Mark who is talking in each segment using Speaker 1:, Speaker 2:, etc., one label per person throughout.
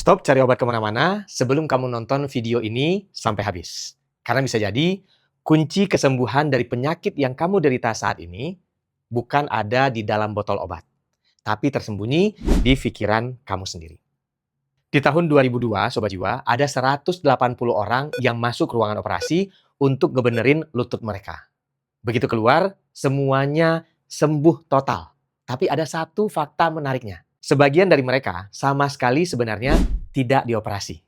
Speaker 1: Stop cari obat kemana-mana sebelum kamu nonton video ini sampai habis. Karena bisa jadi kunci kesembuhan dari penyakit yang kamu derita saat ini bukan ada di dalam botol obat, tapi tersembunyi di pikiran kamu sendiri. Di tahun 2002, Sobat Jiwa, ada 180 orang yang masuk ruangan operasi untuk ngebenerin lutut mereka. Begitu keluar, semuanya sembuh total. Tapi ada satu fakta menariknya. Sebagian dari mereka sama sekali sebenarnya tidak dioperasi.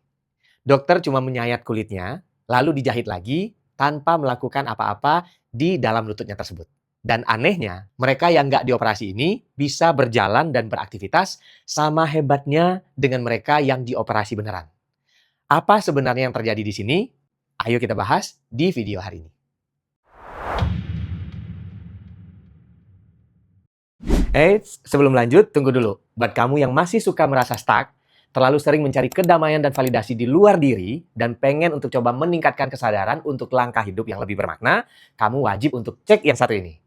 Speaker 1: Dokter cuma menyayat kulitnya, lalu dijahit lagi tanpa melakukan apa-apa di dalam lututnya tersebut. Dan anehnya, mereka yang nggak dioperasi ini bisa berjalan dan beraktivitas sama hebatnya dengan mereka yang dioperasi beneran. Apa sebenarnya yang terjadi di sini? Ayo kita bahas di video hari ini. Sebelum lanjut, tunggu dulu. Buat kamu yang masih suka merasa stuck, terlalu sering mencari kedamaian dan validasi di luar diri, dan pengen untuk coba meningkatkan kesadaran untuk langkah hidup yang lebih bermakna, kamu wajib untuk cek yang satu ini.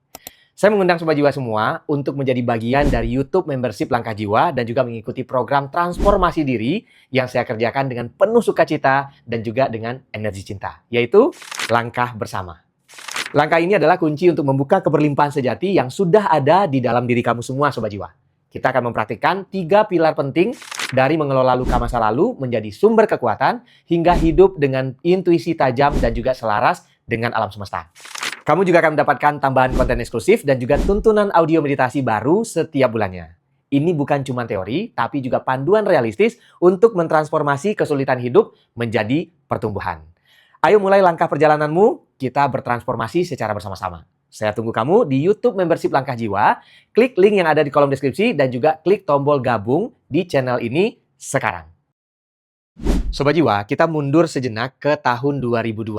Speaker 1: Saya mengundang Sobat Jiwa semua untuk menjadi bagian dari YouTube Membership Langkah Jiwa dan juga mengikuti program transformasi diri yang saya kerjakan dengan penuh sukacita dan juga dengan energi cinta, yaitu Langkah Bersama. Langkah ini adalah kunci untuk membuka keberlimpahan sejati yang sudah ada di dalam diri kamu semua, Sobat Jiwa. Kita akan mempraktikkan 3 pilar penting dari mengelola luka masa lalu menjadi sumber kekuatan hingga hidup dengan intuisi tajam dan juga selaras dengan alam semesta. Kamu juga akan mendapatkan tambahan konten eksklusif dan juga tuntunan audio meditasi baru setiap bulannya. Ini bukan cuma teori, tapi juga panduan realistis untuk mentransformasi kesulitan hidup menjadi pertumbuhan. Ayo mulai langkah perjalananmu, kita bertransformasi secara bersama-sama. Saya tunggu kamu di YouTube Membership Langkah Jiwa. Klik link yang ada di kolom deskripsi dan juga klik tombol gabung di channel ini sekarang. Sobat Jiwa, kita mundur sejenak ke tahun 2002.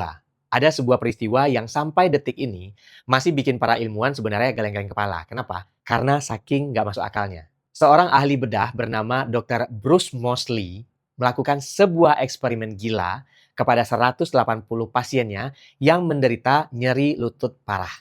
Speaker 1: Ada sebuah peristiwa yang sampai detik ini masih bikin para ilmuwan sebenarnya geleng-geleng kepala. Kenapa? Karena saking nggak masuk akalnya. Seorang ahli bedah bernama Dr. Bruce Moseley melakukan sebuah eksperimen gila kepada 180 pasiennya yang menderita nyeri lutut parah.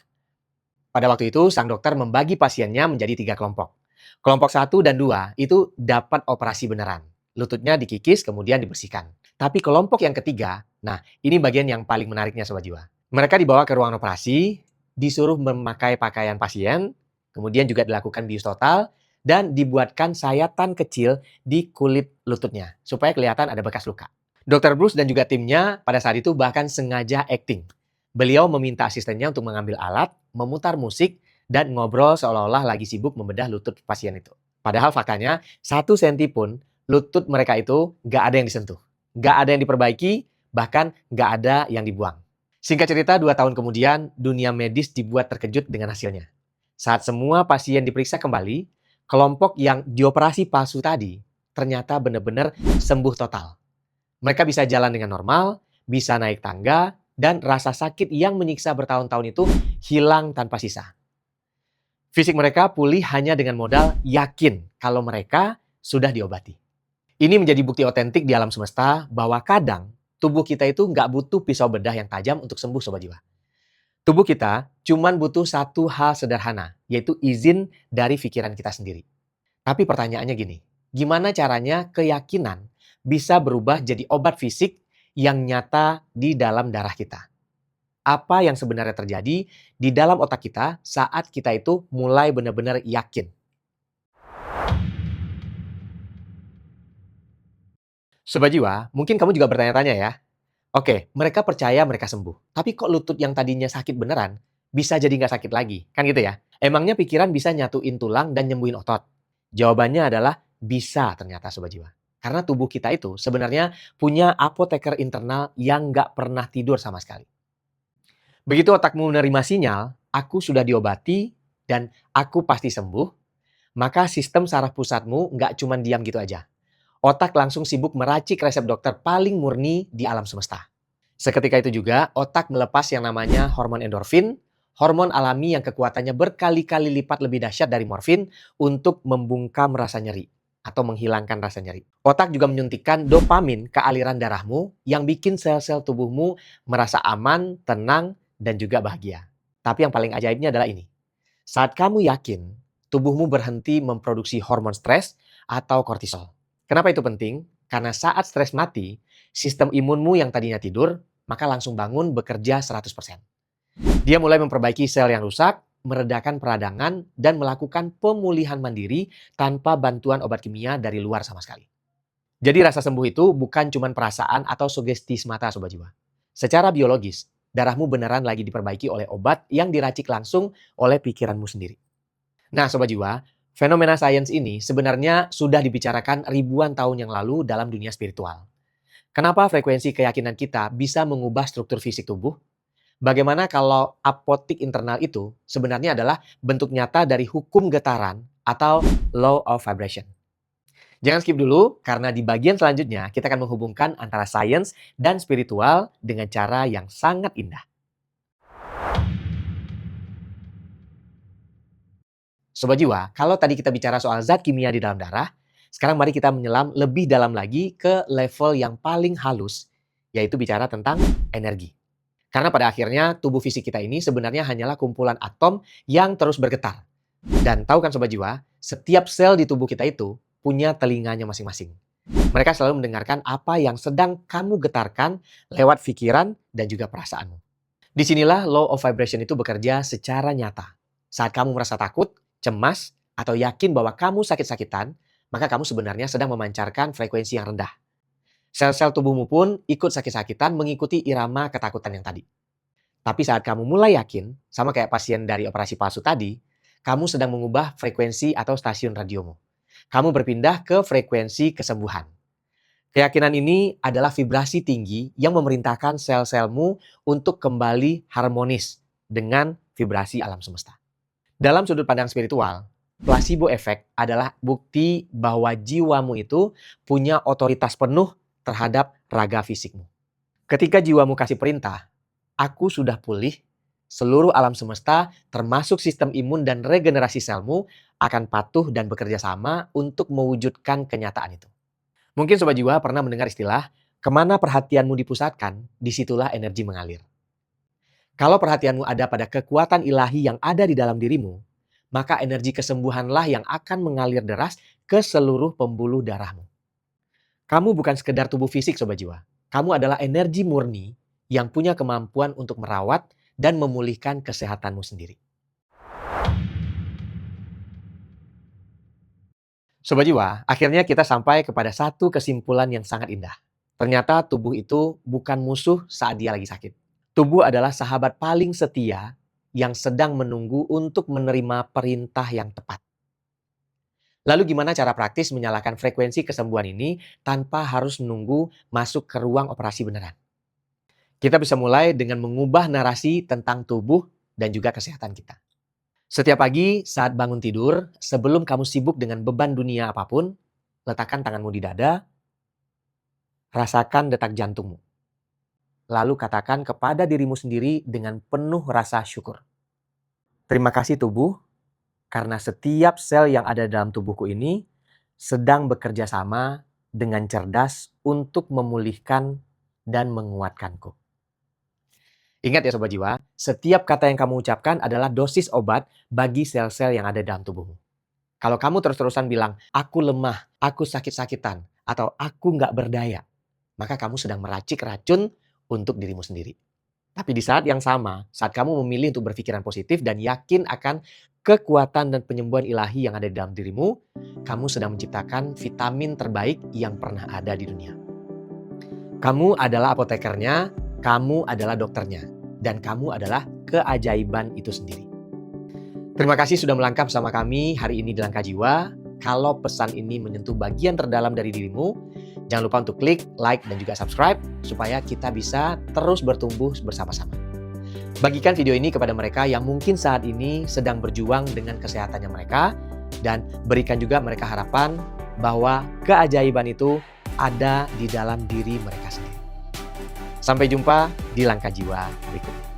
Speaker 1: Pada waktu itu, sang dokter membagi pasiennya menjadi 3 kelompok. Kelompok 1 dan 2 itu dapat operasi beneran. Lututnya dikikis kemudian dibersihkan. Tapi kelompok yang ketiga, nah ini bagian yang paling menariknya Sobat Jiwa. Mereka dibawa ke ruangan operasi, disuruh memakai pakaian pasien, kemudian juga dilakukan bius total, dan dibuatkan sayatan kecil di kulit lututnya supaya kelihatan ada bekas luka. Dr. Bruce dan juga timnya pada saat itu bahkan sengaja acting. Beliau meminta asistennya untuk mengambil alat, memutar musik, dan ngobrol seolah-olah lagi sibuk membedah lutut pasien itu. Padahal faktanya, 1 senti pun lutut mereka itu nggak ada yang disentuh. Nggak ada yang diperbaiki, bahkan nggak ada yang dibuang. Singkat cerita, 2 tahun kemudian, dunia medis dibuat terkejut dengan hasilnya. Saat semua pasien diperiksa kembali, kelompok yang dioperasi palsu tadi ternyata benar-benar sembuh total. Mereka bisa jalan dengan normal, bisa naik tangga, dan rasa sakit yang menyiksa bertahun-tahun itu hilang tanpa sisa. Fisik mereka pulih hanya dengan modal yakin kalau mereka sudah diobati. Ini menjadi bukti otentik di alam semesta bahwa kadang tubuh kita itu nggak butuh pisau bedah yang tajam untuk sembuh Sobat Jiwa. Tubuh kita cuman butuh satu hal sederhana, yaitu izin dari pikiran kita sendiri. Tapi pertanyaannya gini, gimana caranya keyakinan bisa berubah jadi obat fisik yang nyata di dalam darah kita? Apa yang sebenarnya terjadi di dalam otak kita saat kita itu mulai benar-benar yakin? Sobat Jiwa, mungkin kamu juga bertanya-tanya ya. Oke, mereka percaya mereka sembuh. Tapi kok lutut yang tadinya sakit beneran bisa jadi nggak sakit lagi? Kan gitu ya? Emangnya pikiran bisa nyatuin tulang dan nyembuhin otot? Jawabannya adalah bisa ternyata Sobat Jiwa. Karena tubuh kita itu sebenarnya punya apoteker internal yang nggak pernah tidur sama sekali. Begitu otakmu menerima sinyal, aku sudah diobati dan aku pasti sembuh, maka sistem saraf pusatmu nggak cuma diam gitu aja. Otak langsung sibuk meracik resep dokter paling murni di alam semesta. Seketika itu juga, otak melepas yang namanya hormon endorfin, hormon alami yang kekuatannya berkali-kali lipat lebih dahsyat dari morfin untuk membungkam rasa nyeri atau menghilangkan rasa nyeri. Otak juga menyuntikkan dopamin ke aliran darahmu yang bikin sel-sel tubuhmu merasa aman, tenang, dan juga bahagia. Tapi yang paling ajaibnya adalah ini. Saat kamu yakin, tubuhmu berhenti memproduksi hormon stres atau kortisol. Kenapa itu penting? Karena saat stres mati, sistem imunmu yang tadinya tidur, maka langsung bangun bekerja 100%. Dia mulai memperbaiki sel yang rusak, meredakan peradangan, dan melakukan pemulihan mandiri tanpa bantuan obat kimia dari luar sama sekali. Jadi rasa sembuh itu bukan cuma perasaan atau sugesti semata, Sobat Jiwa. Secara biologis, darahmu beneran lagi diperbaiki oleh obat yang diracik langsung oleh pikiranmu sendiri. Nah, Sobat Jiwa, fenomena sains ini sebenarnya sudah dibicarakan ribuan tahun yang lalu dalam dunia spiritual. Kenapa frekuensi keyakinan kita bisa mengubah struktur fisik tubuh? Bagaimana kalau apotik internal itu sebenarnya adalah bentuk nyata dari hukum getaran atau law of vibration? Jangan skip dulu, karena di bagian selanjutnya kita akan menghubungkan antara sains dan spiritual dengan cara yang sangat indah. Sobat Jiwa, kalau tadi kita bicara soal zat kimia di dalam darah, sekarang mari kita menyelam lebih dalam lagi ke level yang paling halus, yaitu bicara tentang energi. Karena pada akhirnya tubuh fisik kita ini sebenarnya hanyalah kumpulan atom yang terus bergetar. Dan tahu kan Sobat Jiwa, setiap sel di tubuh kita itu punya telinganya masing-masing. Mereka selalu mendengarkan apa yang sedang kamu getarkan lewat pikiran dan juga perasaanmu. Disinilah law of vibration itu bekerja secara nyata. Saat kamu merasa takut, cemas, atau yakin bahwa kamu sakit-sakitan, maka kamu sebenarnya sedang memancarkan frekuensi yang rendah. Sel-sel tubuhmu pun ikut sakit-sakitan mengikuti irama ketakutan yang tadi. Tapi saat kamu mulai yakin, sama kayak pasien dari operasi palsu tadi, kamu sedang mengubah frekuensi atau stasiun radiomu. Kamu berpindah ke frekuensi kesembuhan. Keyakinan ini adalah vibrasi tinggi yang memerintahkan sel-selmu untuk kembali harmonis dengan vibrasi alam semesta. Dalam sudut pandang spiritual, placebo effect adalah bukti bahwa jiwamu itu punya otoritas penuh terhadap raga fisikmu. Ketika jiwamu kasih perintah, aku sudah pulih, seluruh alam semesta, termasuk sistem imun dan regenerasi selmu, akan patuh dan bekerja sama untuk mewujudkan kenyataan itu. Mungkin Sobat Jiwa pernah mendengar istilah, kemana perhatianmu dipusatkan, disitulah energi mengalir. Kalau perhatianmu ada pada kekuatan ilahi yang ada di dalam dirimu, maka energi kesembuhanlah yang akan mengalir deras ke seluruh pembuluh darahmu. Kamu bukan sekedar tubuh fisik Sobat Jiwa. Kamu adalah energi murni yang punya kemampuan untuk merawat dan memulihkan kesehatanmu sendiri. Sobat Jiwa, akhirnya kita sampai kepada satu kesimpulan yang sangat indah. Ternyata tubuh itu bukan musuh saat dia lagi sakit. Tubuh adalah sahabat paling setia yang sedang menunggu untuk menerima perintah yang tepat. Lalu gimana cara praktis menyalakan frekuensi kesembuhan ini tanpa harus menunggu masuk ke ruang operasi beneran? Kita bisa mulai dengan mengubah narasi tentang tubuh dan juga kesehatan kita. Setiap pagi saat bangun tidur, sebelum kamu sibuk dengan beban dunia apapun, letakkan tanganmu di dada, rasakan detak jantungmu. Lalu katakan kepada dirimu sendiri dengan penuh rasa syukur. Terima kasih tubuh, karena setiap sel yang ada dalam tubuhku ini sedang bekerja sama dengan cerdas untuk memulihkan dan menguatkanku. Ingat ya Sobat Jiwa, setiap kata yang kamu ucapkan adalah dosis obat bagi sel-sel yang ada dalam tubuhmu. Kalau kamu terus-terusan bilang, aku lemah, aku sakit-sakitan, atau aku nggak berdaya, maka kamu sedang meracik racun untuk dirimu sendiri. Tapi di saat yang sama, saat kamu memilih untuk berpikiran positif dan yakin akan kekuatan dan penyembuhan ilahi yang ada di dalam dirimu, kamu sedang menciptakan vitamin terbaik yang pernah ada di dunia. Kamu adalah apotekernya, kamu adalah dokternya, dan kamu adalah keajaiban itu sendiri. Terima kasih sudah melangkah bersama kami hari ini di Langkah Jiwa. Kalau pesan ini menyentuh bagian terdalam dari dirimu, jangan lupa untuk klik, like, dan juga subscribe supaya kita bisa terus bertumbuh bersama-sama. Bagikan video ini kepada mereka yang mungkin saat ini sedang berjuang dengan kesehatannya mereka, dan berikan juga mereka harapan bahwa keajaiban itu ada di dalam diri mereka sendiri. Sampai jumpa di Langkah Jiwa berikutnya.